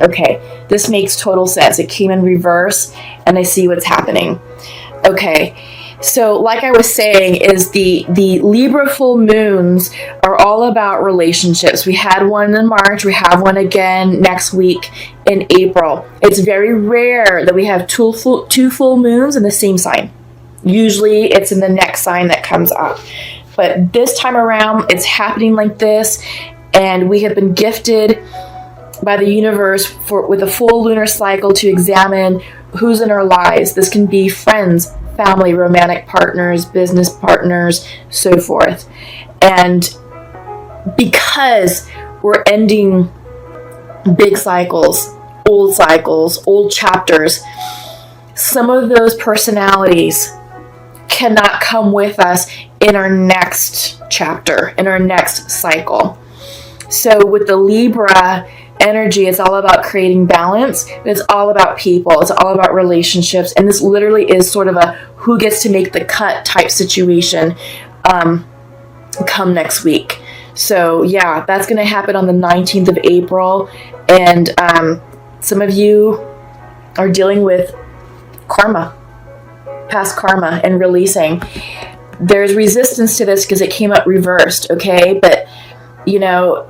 Okay, this makes total sense. It came in reverse, and I see what's happening. Okay, so like I was saying, is the Libra full moons are all about relationships. We had one in March. We have one again next week in April. It's very rare that we have two full moons in the same sign. Usually it's in the next sign that comes up. But this time around, it's happening like this, and we have been gifted by the universe with a full lunar cycle to examine who's in our lives. This can be friends, family, romantic partners, business partners, so forth. And because we're ending big cycles, old chapters, some of those personalities cannot come with us in our next chapter, in our next cycle. So with the Libra energy, it's all about creating balance. It's all about people. It's all about relationships. And this literally is sort of a who gets to make the cut type situation come next week. So yeah, that's going to happen on the 19th of April. And some of you are dealing with karma, past karma, and releasing. There's resistance to this because it came up reversed, okay? But, you know,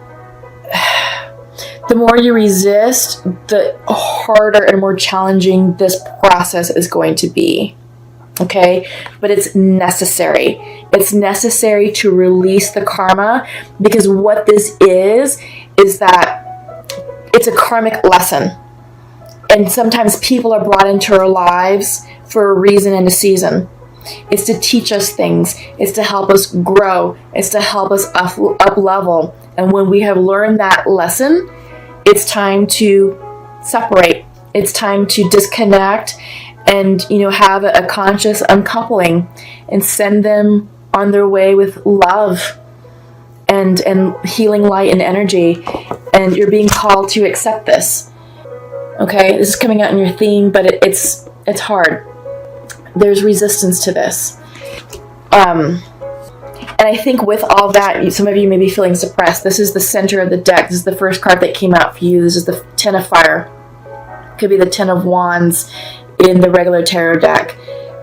the more you resist, the harder and more challenging this process is going to be, okay? But it's necessary. It's necessary to release the karma, because what this is that it's a karmic lesson. And sometimes people are brought into our lives for a reason and a season. It's to teach us things. It's to help us grow. It's to help us up level. And when we have learned that lesson, it's time to separate. It's time to disconnect and, you know, have a conscious uncoupling and send them on their way with love and healing light and energy. And you're being called to accept this. Okay, this is coming out in your theme, but it's hard. There's resistance to this. And I think with all that, some of you may be feeling suppressed. This is the center of the deck. This is the first card that came out for you. This is the Ten of Fire. Could be the Ten of Wands in the regular tarot deck.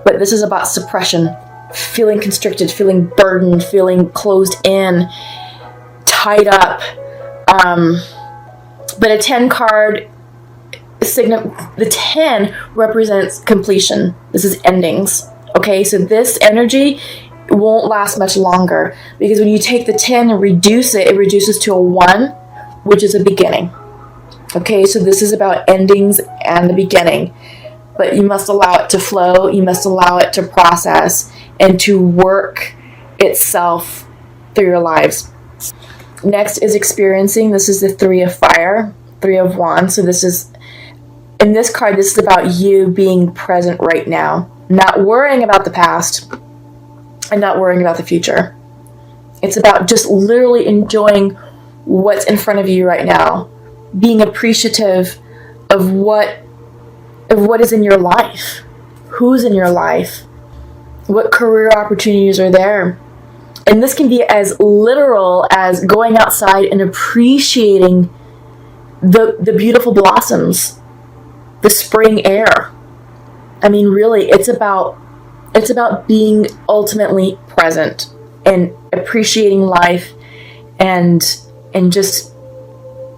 But this is about suppression. Feeling constricted, feeling burdened, feeling closed in, tied up. But a 10 card, the 10 represents completion. This is endings. Okay, so this energy won't last much longer, because when you take the 10 and reduce it, it reduces to a 1, which is a beginning. Okay, so this is about endings and the beginning. But you must allow it to flow. You must allow it to process and to work itself through your lives. Next is experiencing. This is the Three of Fire, Three of Wands. So this is, in this card, this is about you being present right now, not worrying about the past and not worrying about the future. It's about just literally enjoying what's in front of you right now, being appreciative of what is in your life, who's in your life, what career opportunities are there. And this can be as literal as going outside and appreciating the beautiful blossoms, the spring air. I mean, really, it's about being ultimately present and appreciating life and just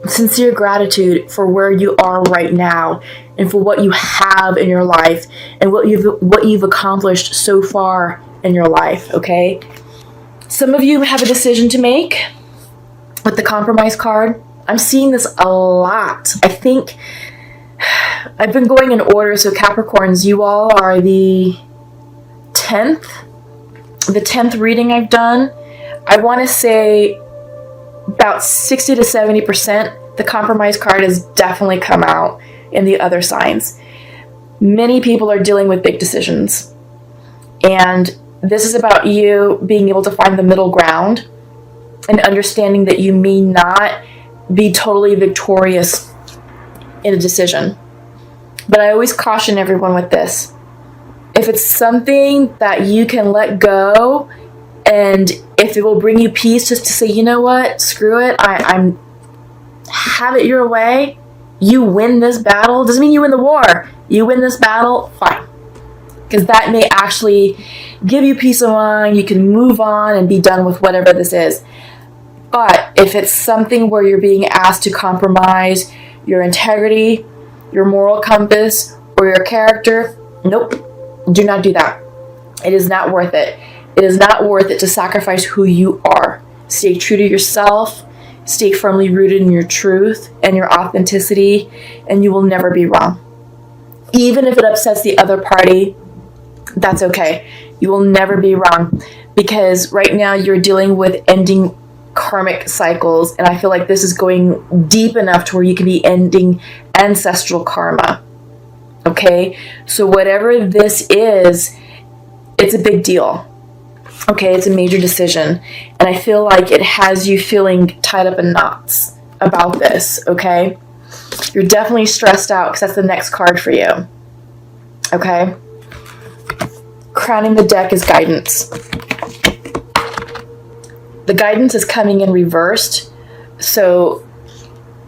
sincere gratitude for where you are right now and for what you have in your life and what you've accomplished so far in your life, okay? Some of you have a decision to make with the compromise card. I'm seeing this a lot. I think I've been going in order. So Capricorns, you all are the 10th reading I've done. I want to say about 60 to 70%, the compromise card has definitely come out in the other signs. Many people are dealing with big decisions. And this is about you being able to find the middle ground and understanding that you may not be totally victorious in a decision. But I always caution everyone with this. If it's something that you can let go, and if it will bring you peace just to say, you know what, screw it, I'm have it your way, you win this battle, doesn't mean you win the war. You win this battle, fine. Because that may actually give you peace of mind. You can move on and be done with whatever this is. But if it's something where you're being asked to compromise your integrity, your moral compass, or your character, nope, do not do that. It is not worth it. It is not worth it to sacrifice who you are. Stay true to yourself. Stay firmly rooted in your truth and your authenticity, and you will never be wrong. Even if it upsets the other party, that's okay. You will never be wrong, because right now you're dealing with ending karmic cycles, and I feel like this is going deep enough to where you can be ending ancestral karma. Okay? So whatever this is, it's a big deal. Okay, it's a major decision. And I feel like it has you feeling tied up in knots about this, okay? You're definitely stressed out because that's the next card for you. Okay? Crowning the deck is guidance. The guidance is coming in reversed, so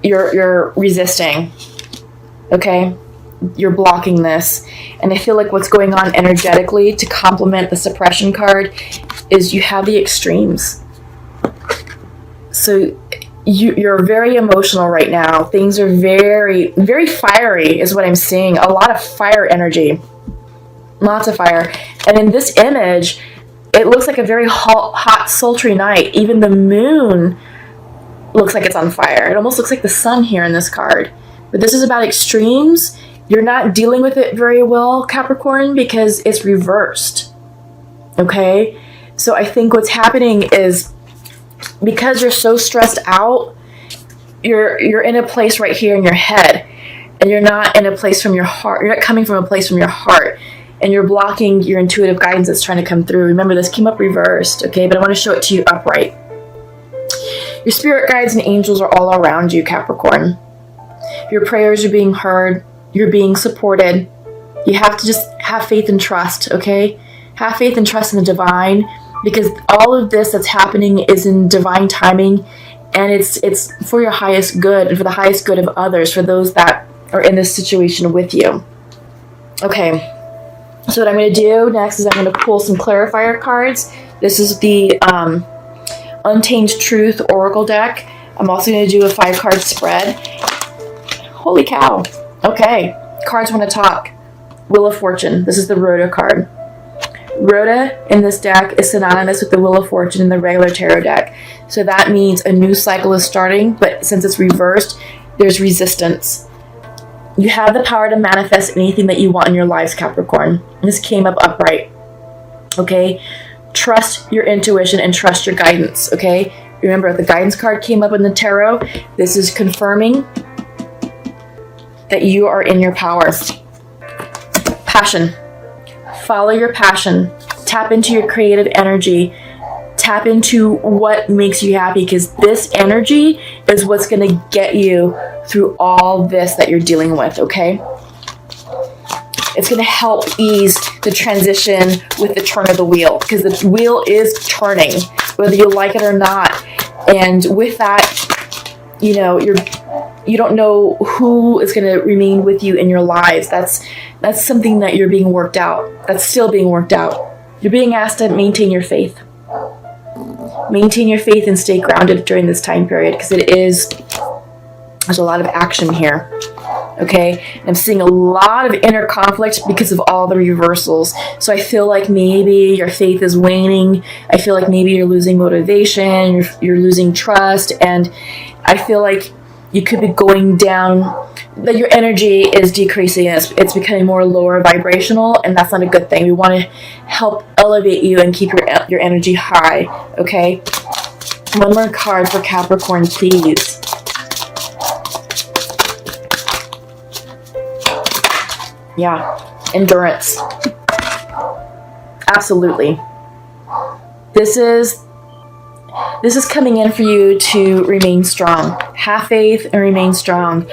you're resisting. Okay? You're blocking this. And I feel like what's going on energetically to complement the suppression card is you have the extremes. So you're very emotional right now. Things are very, very fiery is what I'm seeing. A lot of fire energy. Lots of fire. And in this image, it looks like a very hot, sultry night. Even the moon looks like it's on fire. It almost looks like the sun here in this card. But this is about extremes. You're not dealing with it very well, Capricorn, because it's reversed. Okay? So I think what's happening is because you're so stressed out, you're in a place right here in your head, and you're not in a place from your heart. You're not coming from a place from your heart, and you're blocking your intuitive guidance that's trying to come through. Remember, this came up reversed, okay? But I want to show it to you upright. Your spirit guides and angels are all around you, Capricorn. Your prayers are being heard. You're being supported. You have to just have faith and trust, okay? Have faith and trust in the divine, because all of this that's happening is in divine timing, and it's for your highest good and for the highest good of others, for those that are in this situation with you. Okay, so what I'm going to do next is I'm going to pull some clarifier cards. This is the Untamed Truth Oracle deck. I'm also going to do a 5-card spread. Holy cow. Okay, cards want to talk. Wheel of Fortune. This is the Rhoda card. Rhoda in this deck is synonymous with the Wheel of Fortune in the regular tarot deck. So that means a new cycle is starting, but since it's reversed, there's resistance. You have the power to manifest anything that you want in your lives, Capricorn. This came up upright. Okay? Trust your intuition and trust your guidance, okay? Remember, the guidance card came up in the tarot. This is confirming that you are in your power. Passion. Follow your passion. Tap into your creative energy. Tap into what makes you happy, because this energy is what's going to get you through all this that you're dealing with, okay? It's going to help ease the transition with the turn of the wheel, because the wheel is turning, whether you like it or not. And with that, you know, you don't know who is going to remain with you in your lives. That's something that you're being worked out. That's still being worked out. You're being asked to maintain your faith. Maintain your faith and stay grounded during this time period, because there's a lot of action here. Okay? And I'm seeing a lot of inner conflict because of all the reversals. So I feel like maybe your faith is waning. I feel like maybe you're losing motivation. You're losing trust. And I feel like you could be going down, that your energy is decreasing. It's becoming more lower vibrational, and that's not a good thing. We want to help elevate you and keep your energy high, okay? One more card for Capricorn, please. Yeah, endurance. Absolutely. This is coming in for you to remain strong. Have faith and remain strong.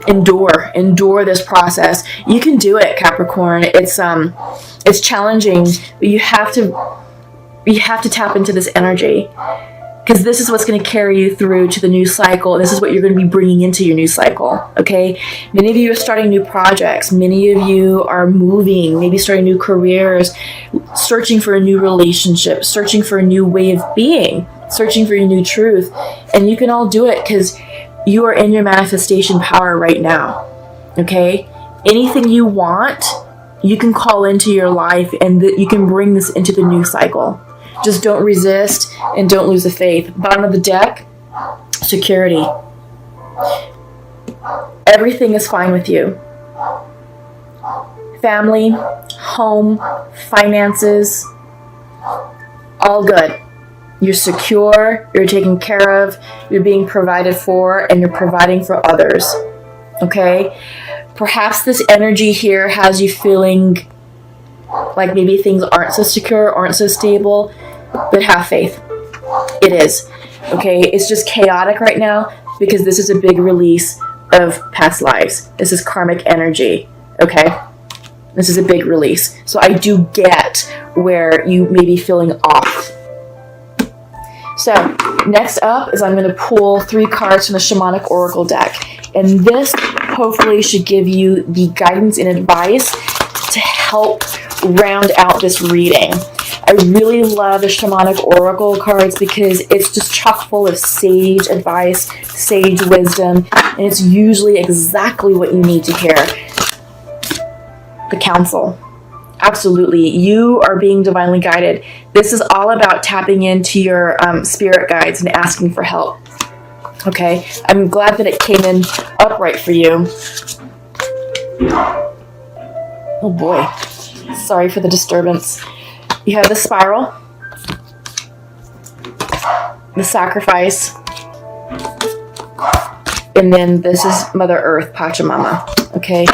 Endure this process. You can do it, Capricorn. It's challenging, but you have to tap into this energy. because this is what's going to carry you through to the new cycle. And this is what you're going to be bringing into your new cycle. Okay. Many of you are starting new projects. Many of you are moving, maybe starting new careers, searching for a new relationship, searching for a new way of being, searching for your new truth. And you can all do it because you are in your manifestation power right now. Okay. Anything you want, you can call into your life, and you can bring this into the new cycle. Just don't resist and don't lose the faith. Bottom of the deck, security. Everything is fine with you. Family, home, finances, all good. You're secure, you're taken care of, you're being provided for, and you're providing for others. Okay? Perhaps this energy here has you feeling like maybe things aren't so secure, aren't so stable, but have faith. It is. Okay? It's just chaotic right now because this is a big release of past lives. This is karmic energy. Okay? This is a big release. So I do get where you may be feeling off. So next up is I'm going to pull 3 cards from the Shamanic Oracle deck. And this hopefully should give you the guidance and advice to help round out this reading. I really love the Shamanic Oracle cards because it's just chock full of sage advice, sage wisdom, and it's usually exactly what you need to hear. The counsel. Absolutely. You are being divinely guided. This is all about tapping into your spirit guides and asking for help. Okay? I'm glad that it came in upright for you. Oh boy. Sorry for the disturbance. You have the spiral, the sacrifice, and then this is Mother Earth, Pachamama. Okay?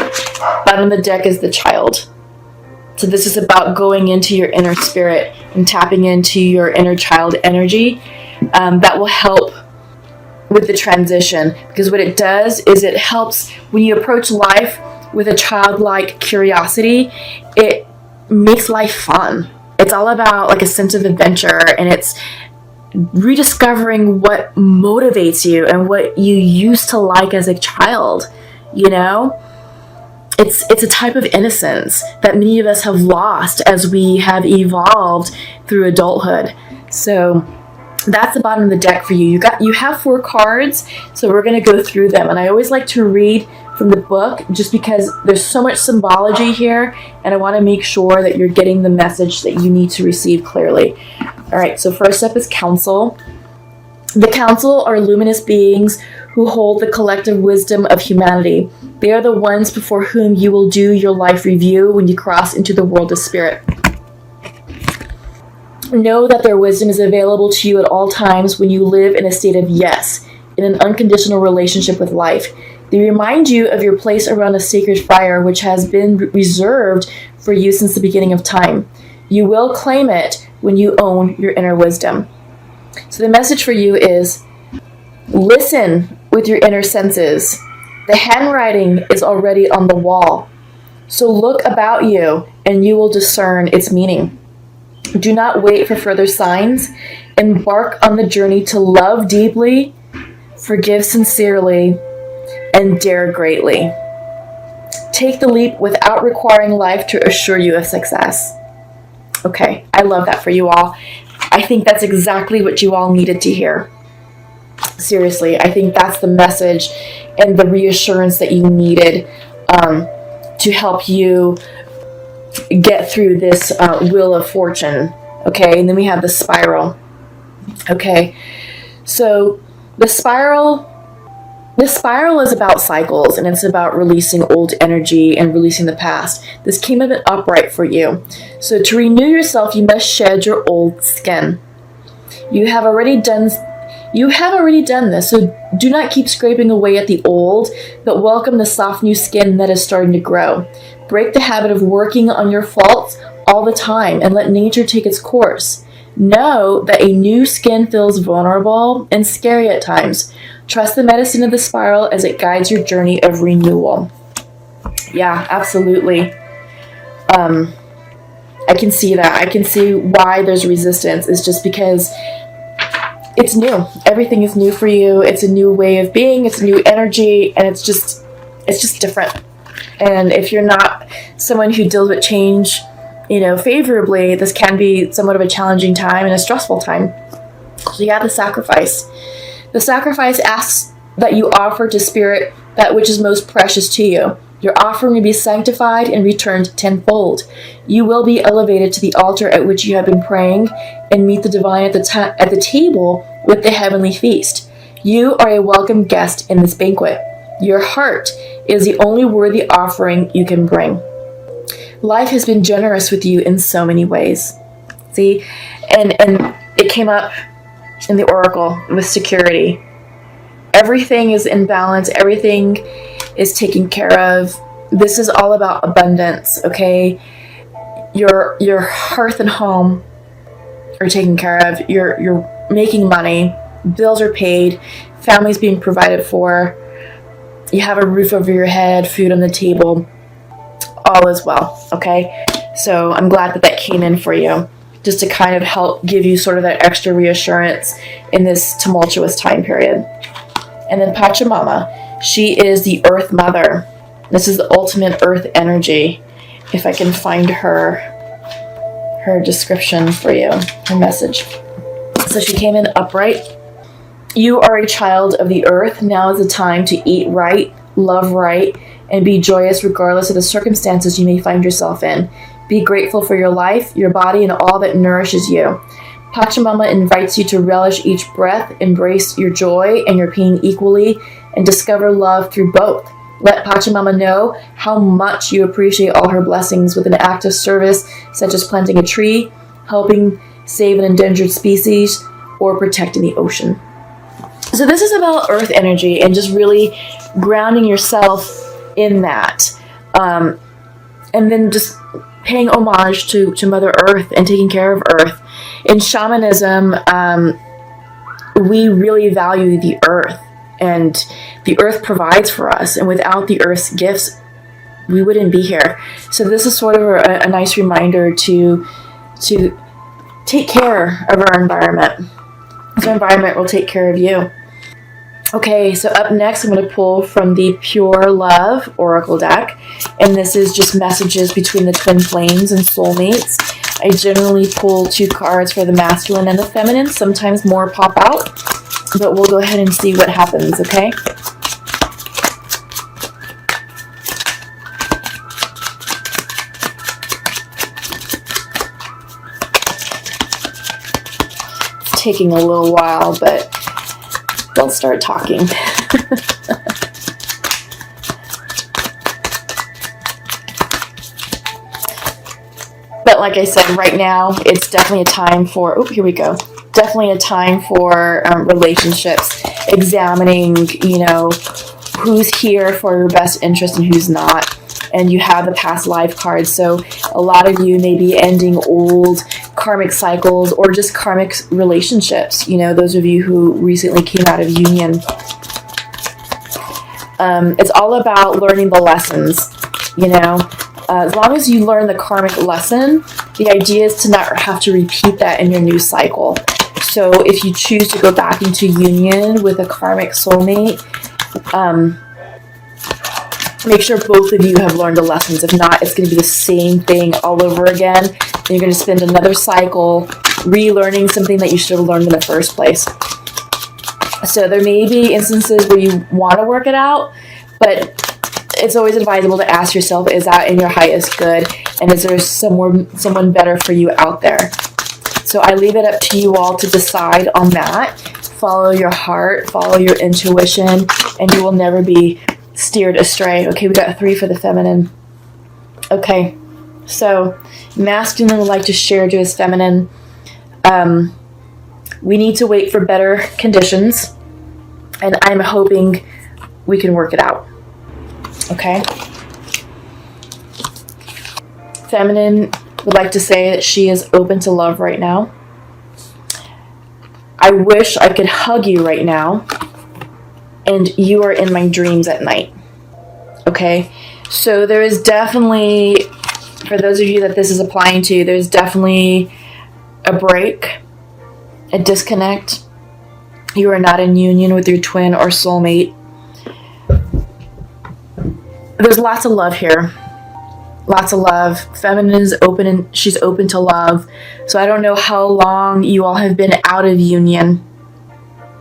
Bottom of the deck is the child. So this is about going into your inner spirit and tapping into your inner child energy. That will help with the transition, because what it does is it helps when you approach life with a childlike curiosity. It makes life fun. It's all about like a sense of adventure, and it's rediscovering what motivates you and what you used to like as a child, you know? It's a type of innocence that many of us have lost as we have evolved through adulthood. So that's the bottom of the deck for you. You have 4 cards, so we're going to go through them. And I always like to read from the book just because there's so much symbology here, and I want to make sure that you're getting the message that you need to receive clearly. All right, so first up is council. The council are luminous beings who hold the collective wisdom of humanity. They are the ones before whom you will do your life review when you cross into the world of spirit. Know that their wisdom is available to you at all times when you live in a state of yes, in an unconditional relationship with life. They remind you of your place around a sacred fire which has been reserved for you since the beginning of time. You will claim it when you own your inner wisdom. So the message for you is, listen with your inner senses. The handwriting is already on the wall. So look about you and you will discern its meaning. Do not wait for further signs. Embark on the journey to love deeply, forgive sincerely, and dare greatly. Take the leap without requiring life to assure you of success. Okay, I love that for you all. I think that's exactly what you all needed to hear. Seriously, I think that's the message and the reassurance that you needed to help you get through this wheel of fortune. Okay, and then we have the spiral. Okay, so the spiral is about cycles, and it's about releasing old energy and releasing the past. This came a bit upright for you. So to renew yourself, you must shed your old skin. You have already done this, so do not keep scraping away at the old, but welcome the soft new skin that is starting to grow. Break the habit of working on your faults all the time and let nature take its course. Know that a new skin feels vulnerable and scary at times. Trust the medicine of the spiral as it guides your journey of renewal. Yeah, absolutely. I can see that. I can see why there's resistance. It's just because it's new. Everything is new for you. It's a new way of being. It's a new energy, and it's just different. And if you're not someone who deals with change, favorably, this can be somewhat of a challenging time and a stressful time. So you have the sacrifice. The sacrifice asks that you offer to Spirit that which is most precious to you. Your offering will be sanctified and returned tenfold. You will be elevated to the altar at which you have been praying and meet the divine at the table with the heavenly feast. You are a welcome guest in this banquet. Your heart is the only worthy offering you can bring. Life has been generous with you in so many ways. See? And it came up in the oracle with security. Everything is in balance. Everything is taken care of. This is all about abundance, okay? Your hearth and home are taken care of. You're making money. Bills are paid. Family's being provided for. You have a roof over your head, food on the table. All is well, okay? So I'm glad that came in for you, just to kind of help give you sort of that extra reassurance in this tumultuous time period. And then Pachamama, she is the Earth Mother. This is the ultimate Earth energy. If I can find her description for you, her message. So she came in upright. You are a child of the earth. Now is the time to eat right, love right, and be joyous regardless of the circumstances you may find yourself in. Be grateful for your life, your body, and all that nourishes you. Pachamama invites you to relish each breath, embrace your joy and your pain equally, and discover love through both. Let Pachamama know how much you appreciate all her blessings with an act of service, such as planting a tree, helping save an endangered species, or protecting the ocean. So this is about earth energy and just really grounding yourself in that. And then just paying homage to Mother Earth and taking care of Earth. In shamanism, we really value the earth, and the earth provides for us, and without the earth's gifts, we wouldn't be here. So this is sort of a nice reminder to take care of our environment. So our environment will take care of you. Okay, so up next I'm going to pull from the Pure Love Oracle deck, and this is just messages between the twin flames and soulmates. I generally pull 2 cards for the masculine and the feminine. Sometimes more pop out, but we'll go ahead and see what happens, okay? It's taking a little while, but they'll start talking. But like I said, right now, it's definitely a time for, here we go. Definitely a time for relationships, examining, who's here for your best interest and who's not. And you have the past life card, so a lot of you may be ending old karmic cycles or just karmic relationships. Those of you who recently came out of union. It's all about learning the lessons, as long as you learn the karmic lesson, the idea is to not have to repeat that in your new cycle. So if you choose to go back into union with a karmic soulmate, make sure both of you have learned the lessons. If not, it's going to be the same thing all over again. And you're going to spend another cycle relearning something that you should have learned in the first place. So there may be instances where you want to work it out, but it's always advisable to ask yourself, is that in your highest good? And is there someone better for you out there? So I leave it up to you all to decide on that. Follow your heart, follow your intuition, and you will never be steered astray. Okay, we got 3 for the feminine. Okay, so masculine would like to share to his feminine. We need to wait for better conditions, and I'm hoping we can work it out. Okay. Feminine would like to say that she is open to love right now. I wish I could hug you right now, and you are in my dreams at night. Okay? So there is definitely, for those of you that this is applying to, there's definitely a break, a disconnect, You are not in union with your twin or soulmate. There's lots of love here. Lots of love. Feminine is open and she's open to love. So I don't know how long you all have been out of union.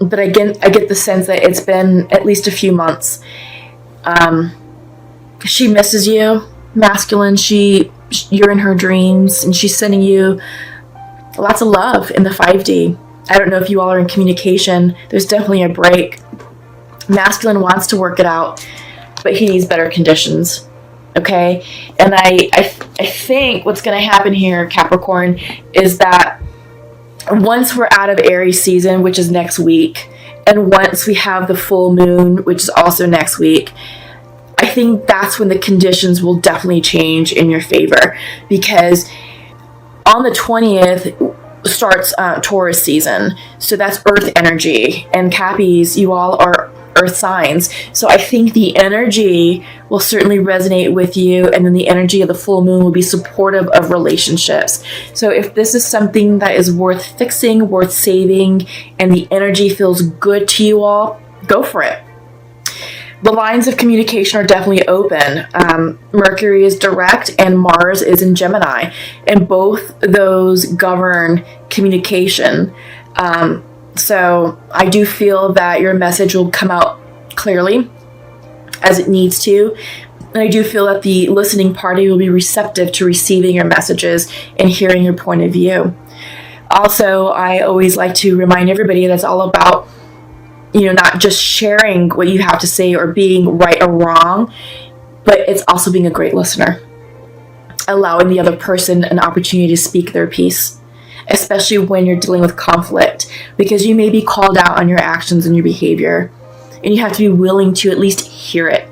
But again, I get the sense that it's been at least a few months. She misses you, masculine. You're in her dreams, and she's sending you lots of love in the 5D. I don't know if you all are in communication. There's definitely a break. Masculine wants to work it out, but he needs better conditions. Okay? And I think what's going to happen here, Capricorn, is that once we're out of Aries season, which is next week, and once we have the full moon, which is also next week, I think that's when the conditions will definitely change in your favor, because on the 20th starts Taurus season. So that's earth energy, and Cappies, you all are earth signs. So I think the energy will certainly resonate with you, and then the energy of the full moon will be supportive of relationships. So if this is something that is worth fixing, worth saving, and the energy feels good to you all, go for it. The lines of communication are definitely open. Mercury is direct and Mars is in Gemini, and both those govern communication. So I do feel that your message will come out clearly as it needs to. And I do feel that the listening party will be receptive to receiving your messages and hearing your point of view. Also, I always like to remind everybody that's all about, not just sharing what you have to say or being right or wrong, but it's also being a great listener, allowing the other person an opportunity to speak their piece, especially when you're dealing with conflict, because you may be called out on your actions and your behavior, and you have to be willing to at least hear it.